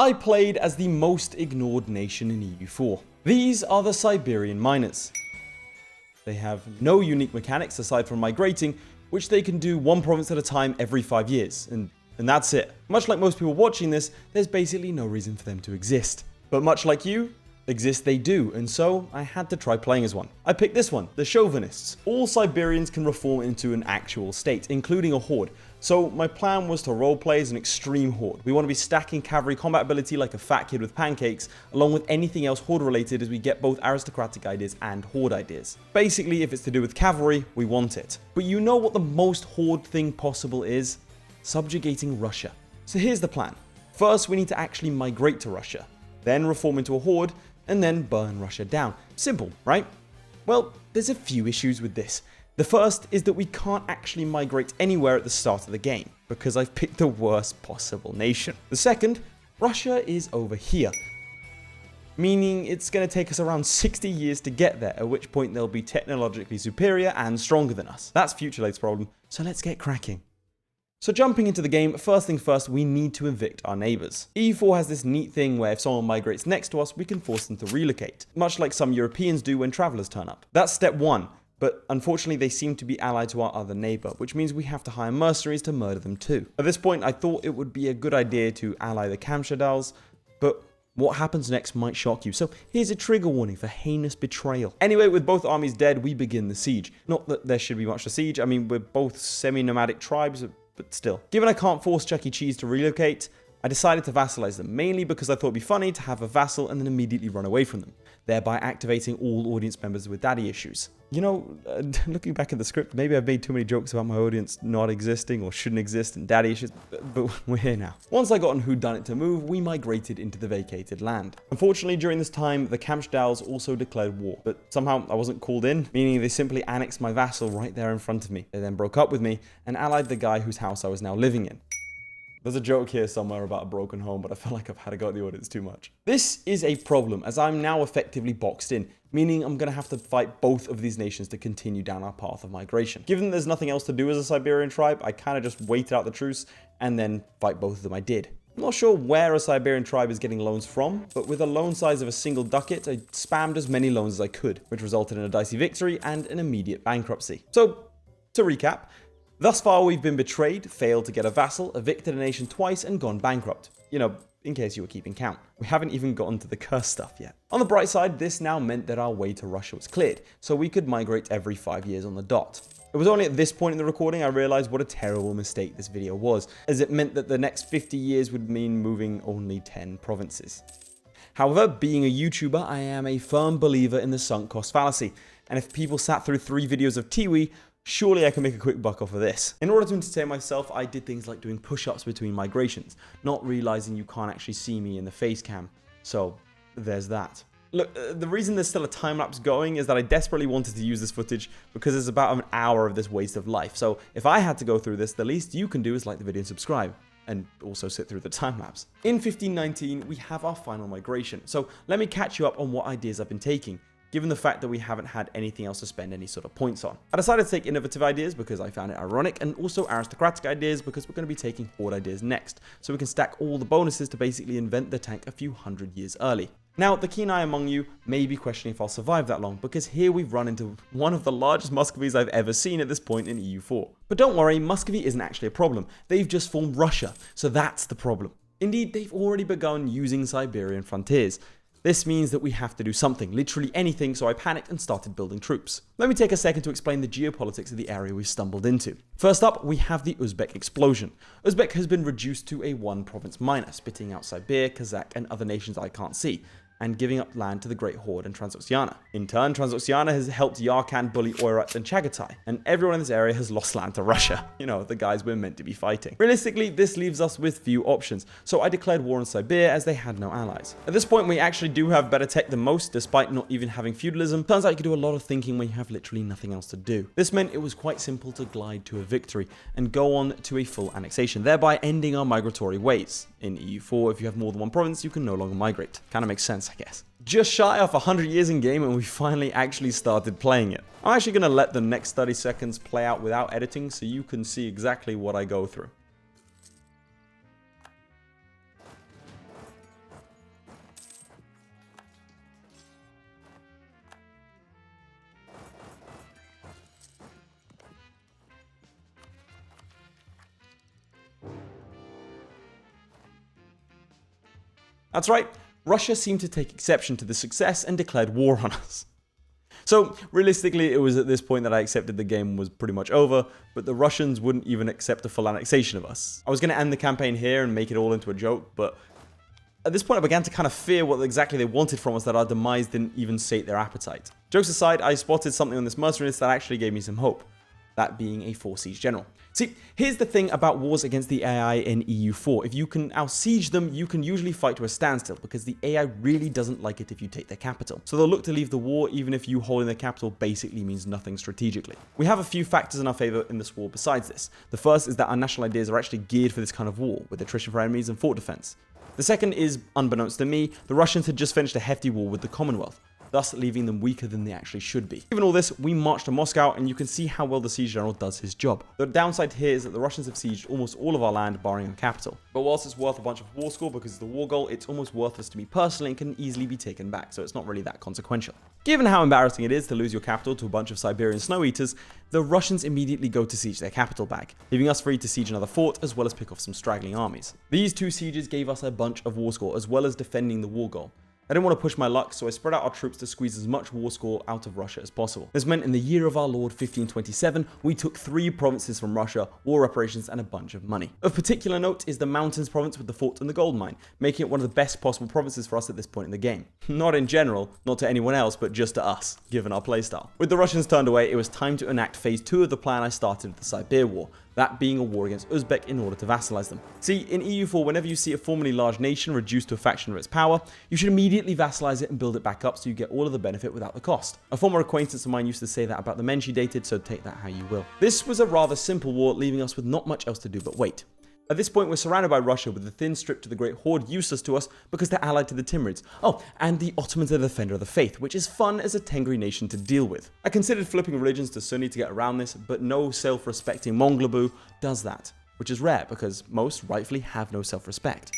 I played as the most ignored nation in EU4. These are the Siberian miners. They have no unique mechanics aside from migrating, which they can do one province at a time every 5 years, and that's it. Much like most people watching this, there's basically no reason for them to exist. But much like you, exist they do, and so I had to try playing as one. I picked this one, the Chauvinists. All Siberians can reform into an actual state, including a horde. So my plan was to roleplay as an extreme horde. We want to be stacking cavalry combat ability like a fat kid with pancakes, along with anything else horde related as we get both aristocratic ideas and horde ideas. Basically, if it's to do with cavalry, we want it. But you know what the most horde thing possible is? Subjugating Russia. So here's the plan. First, we need to actually migrate to Russia, then reform into a horde, and then burn Russia down. Simple, right? Well, there's a few issues with this. The first is that we can't actually migrate anywhere at the start of the game, because I've picked the worst possible nation. The second, Russia is over here, meaning it's going to take us around 60 years to get there, at which point they'll be technologically superior and stronger than us. That's FutureLate's problem, so let's get cracking. So jumping into the game, first thing first, we need to evict our neighbours. EU4 has this neat thing where if someone migrates next to us, we can force them to relocate, much like some Europeans do when travellers turn up. That's step one, but unfortunately they seem to be allied to our other neighbour, which means we have to hire mercenaries to murder them too. At this point, I thought it would be a good idea to ally the Kamchadals, but what happens next might shock you, so here's a trigger warning for heinous betrayal. Anyway, with both armies dead, we begin the siege. Not that there should be much to siege, I mean, we're both semi-nomadic tribes, but still. Given I can't force Chuck E. Cheese to relocate, I decided to vassalize them, mainly because I thought it'd be funny to have a vassal and then immediately run away from them, thereby activating all audience members with daddy issues. You know, looking back at the script, maybe I've made too many jokes about my audience not existing or shouldn't exist and daddy issues, but we're here now. Once I got on whodunit to move, we migrated into the vacated land. Unfortunately, during this time, the Kamchadals also declared war, but somehow I wasn't called in, meaning they simply annexed my vassal right there in front of me. They then broke up with me and allied the guy whose house I was now living in. There's a joke here somewhere about a broken home, but I feel like I've had to go at the audience too much. This is a problem, as I'm now effectively boxed in, meaning I'm going to have to fight both of these nations to continue down our path of migration. Given there's nothing else to do as a Siberian tribe, I kind of just waited out the truce and then fight both of them I did. I'm not sure where a Siberian tribe is getting loans from, but with a loan size of a single ducat, I spammed as many loans as I could, which resulted in a dicey victory and an immediate bankruptcy. So, to recap, thus far we've been betrayed, failed to get a vassal, evicted a nation twice, and gone bankrupt. You know, in case you were keeping count. We haven't even gotten to the curse stuff yet. On the bright side, this now meant that our way to Russia was cleared, so we could migrate every 5 years on the dot. It was only at this point in the recording I realized what a terrible mistake this video was, as it meant that the next 50 years would mean moving only 10 provinces. However, being a YouTuber, I am a firm believer in the sunk cost fallacy, and if people sat through 3 videos of Tiwi, surely I can make a quick buck off of this. In order to entertain myself, I did things like doing push-ups between migrations, not realizing you can't actually see me in the face cam. So there's that. Look, the reason there's still a time-lapse going is that I desperately wanted to use this footage because there's about an hour of this waste of life. So if I had to go through this, the least you can do is like the video and subscribe, and also sit through the time-lapse. In 1519, we have our final migration. So let me catch you up on what ideas I've been taking, given the fact that we haven't had anything else to spend any sort of points on. I decided to take innovative ideas because I found it ironic, and also aristocratic ideas because we're going to be taking horde ideas next, so we can stack all the bonuses to basically invent the tank a few hundred years early. Now, the keen eye among you may be questioning if I'll survive that long, because here we've run into one of the largest Muscovies I've ever seen at this point in EU4. But don't worry, Muscovy isn't actually a problem. They've just formed Russia, so that's the problem. Indeed, they've already begun using Siberian frontiers. This means that we have to do something, literally anything, so I panicked and started building troops. Let me take a second to explain the geopolitics of the area we've stumbled into. First up, we have the Uzbek explosion. Uzbek has been reduced to a one-province minor, spitting out Siberia, Kazakh, and other nations I can't see, and giving up land to the Great Horde and Transoxiana. In turn, Transoxiana has helped Yarkand bully Oirat and Chagatai, and everyone in this area has lost land to Russia. You know, the guys we're meant to be fighting. Realistically, this leaves us with few options, so I declared war on Siberia as they had no allies. At this point, we actually do have better tech than most, despite not even having feudalism. Turns out you can do a lot of thinking when you have literally nothing else to do. This meant it was quite simple to glide to a victory and go on to a full annexation, thereby ending our migratory ways. In EU4, if you have more than one province, you can no longer migrate. Kind of makes sense, I guess. Just shy of 100 years in game and we finally actually started playing it. I'm actually going to let the next 30 seconds play out without editing so you can see exactly what I go through. That's right, Russia seemed to take exception to the success and declared war on us. So realistically, it was at this point that I accepted the game was pretty much over, but the Russians wouldn't even accept a full annexation of us. I was going to end the campaign here and make it all into a joke, but at this point I began to kind of fear what exactly they wanted from us, that our demise didn't even sate their appetite. Jokes aside, I spotted something on this mercenary list that actually gave me some hope. That being a 4-siege general. See, here's the thing about wars against the AI in EU4. If you can out-siege them, you can usually fight to a standstill, because the AI really doesn't like it if you take their capital. So they'll look to leave the war even if you holding their capital basically means nothing strategically. We have a few factors in our favor in this war besides this. The first is that our national ideas are actually geared for this kind of war, with attrition for enemies and fort defense. The second is, unbeknownst to me, the Russians had just finished a hefty war with the Commonwealth, thus leaving them weaker than they actually should be. Given all this, we marched to Moscow, and you can see how well the siege general does his job. The downside here is that the Russians have sieged almost all of our land, barring our capital. But whilst it's worth a bunch of war score because of the war goal, it's almost worthless to me personally and can easily be taken back, so it's not really that consequential. Given how embarrassing it is to lose your capital to a bunch of Siberian snow eaters, the Russians immediately go to siege their capital back, leaving us free to siege another fort as well as pick off some straggling armies. These two sieges gave us a bunch of war score as well as defending the war goal. I didn't want to push my luck, so I spread out our troops to squeeze as much war score out of Russia as possible. This meant in the year of our Lord 1527, we took 3 provinces from Russia, war reparations, and a bunch of money. Of particular note is the Mountains province with the fort and the gold mine, making it one of the best possible provinces for us at this point in the game. Not in general, not to anyone else, but just to us, given our playstyle. With the Russians turned away, it was time to enact phase 2 of the plan I started with the Siberia War, that being a war against Uzbek in order to vassalize them. See, in EU4, whenever you see a formerly large nation reduced to a fraction of its power, you should immediately vassalize it and build it back up so you get all of the benefit without the cost. A former acquaintance of mine used to say that about the men she dated, so take that how you will. This was a rather simple war, leaving us with not much else to do but wait. At this point, we're surrounded by Russia, with the thin strip to the Great Horde useless to us because they're allied to the Timurids. Oh, and the Ottomans are the defender of the faith, which is fun as a Tengri nation to deal with. I considered flipping religions to Sunni to get around this, but no self-respecting Mongolaboo does that, which is rare because most rightfully have no self-respect.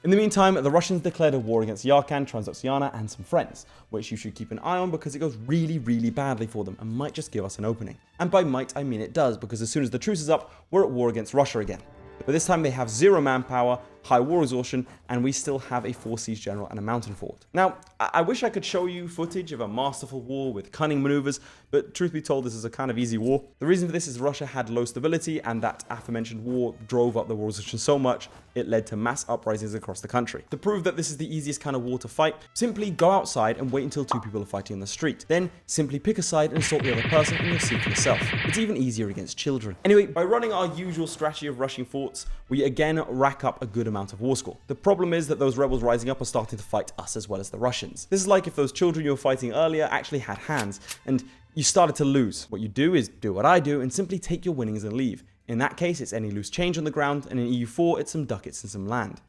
In the meantime, the Russians declared a war against Yarkand, Transoxiana, and some friends, which you should keep an eye on because it goes really, really badly for them and might just give us an opening. And by might, I mean it does, because as soon as the truce is up, we're at war against Russia again. But this time they have 0 manpower, high war exhaustion, and we still have a 4-siege general and a mountain fort. Now, I wish I could show you footage of a masterful war with cunning maneuvers, but truth be told, this is a kind of easy war. The reason for this is Russia had low stability, and that aforementioned war drove up the war exhaustion so much, it led to mass uprisings across the country. To prove that this is the easiest kind of war to fight, simply go outside and wait until 2 people are fighting on the street. Then simply pick a side and assault the other person, and you'll see for yourself. It's even easier against children. Anyway, by running our usual strategy of rushing forts, we again rack up a good amount of war score. The problem is that those rebels rising up are starting to fight us as well as the Russians. This is like if those children you were fighting earlier actually had hands, and you started to lose. What you do is do what I do and simply take your winnings and leave. In that case, it's any loose change on the ground, and in EU4, it's some ducats and some land.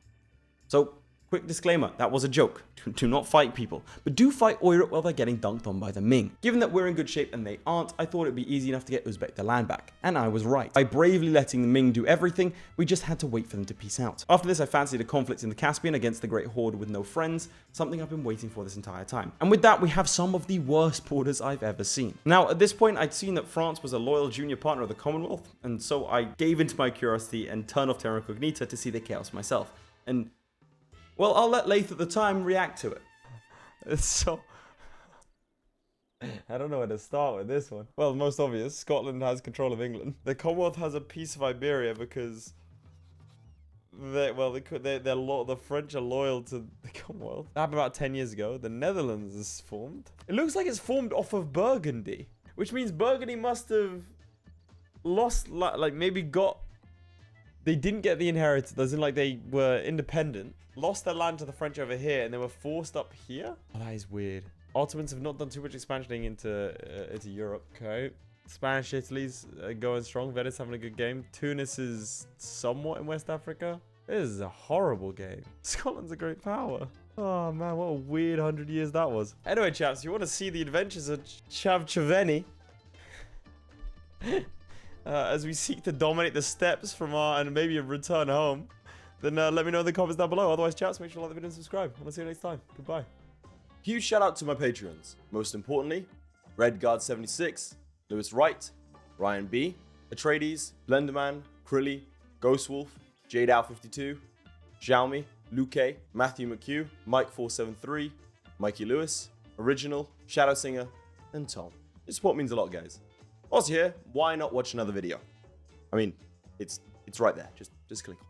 So, quick disclaimer, that was a joke. Do not fight people, but do fight Oirat while they're getting dunked on by the Ming. Given that we're in good shape and they aren't, I thought it'd be easy enough to get Uzbek their land back, and I was right. By bravely letting the Ming do everything, we just had to wait for them to peace out. After this, I fancied a conflict in the Caspian against the Great Horde with no friends, something I've been waiting for this entire time. And with that, we have some of the worst borders I've ever seen. Now, at this point, I'd seen that France was a loyal junior partner of the Commonwealth, and so I gave into my curiosity and turned off Terra Incognita to see the chaos myself. And well, I'll let Laith at the time react to it. So, I don't know where to start with this one. Well, most obvious, Scotland has control of England. The Commonwealth has a piece of Iberia because the French are loyal to the Commonwealth. That happened about 10 years ago. The Netherlands is formed. It looks like it's formed off of Burgundy, which means Burgundy must have lost, like maybe got. They didn't get the inheritance, as in like they were independent, lost their land to the French over here, and they were forced up here? Oh, that is weird. Ottomans have not done too much expansioning into Europe. Okay. Spanish Italy's going strong. Venice having a good game. Tunis is somewhat in West Africa. This is a horrible game. Scotland's a great power. Oh man, what a weird 100 years that was. Anyway, chaps, you want to see the adventures of Chavchaveni? As we seek to dominate the steppes from and maybe return home, then let me know in the comments down below. Otherwise, chaps, make sure to like the video and subscribe. And I'll see you next time. Goodbye. Huge shout out to my Patreons. Most importantly, Redguard76, Lewis Wright, Ryan B, Atreides, Blenderman, Crilly, Ghostwolf, Jadeout52, Sjalmi, Luque, Matthew McHugh, Mike473, Mikey Lewis, Original, ShadowSinger, and Tom. Your support means a lot, guys. Whilst you're here, why not watch another video? I mean, it's right there. Just click on it.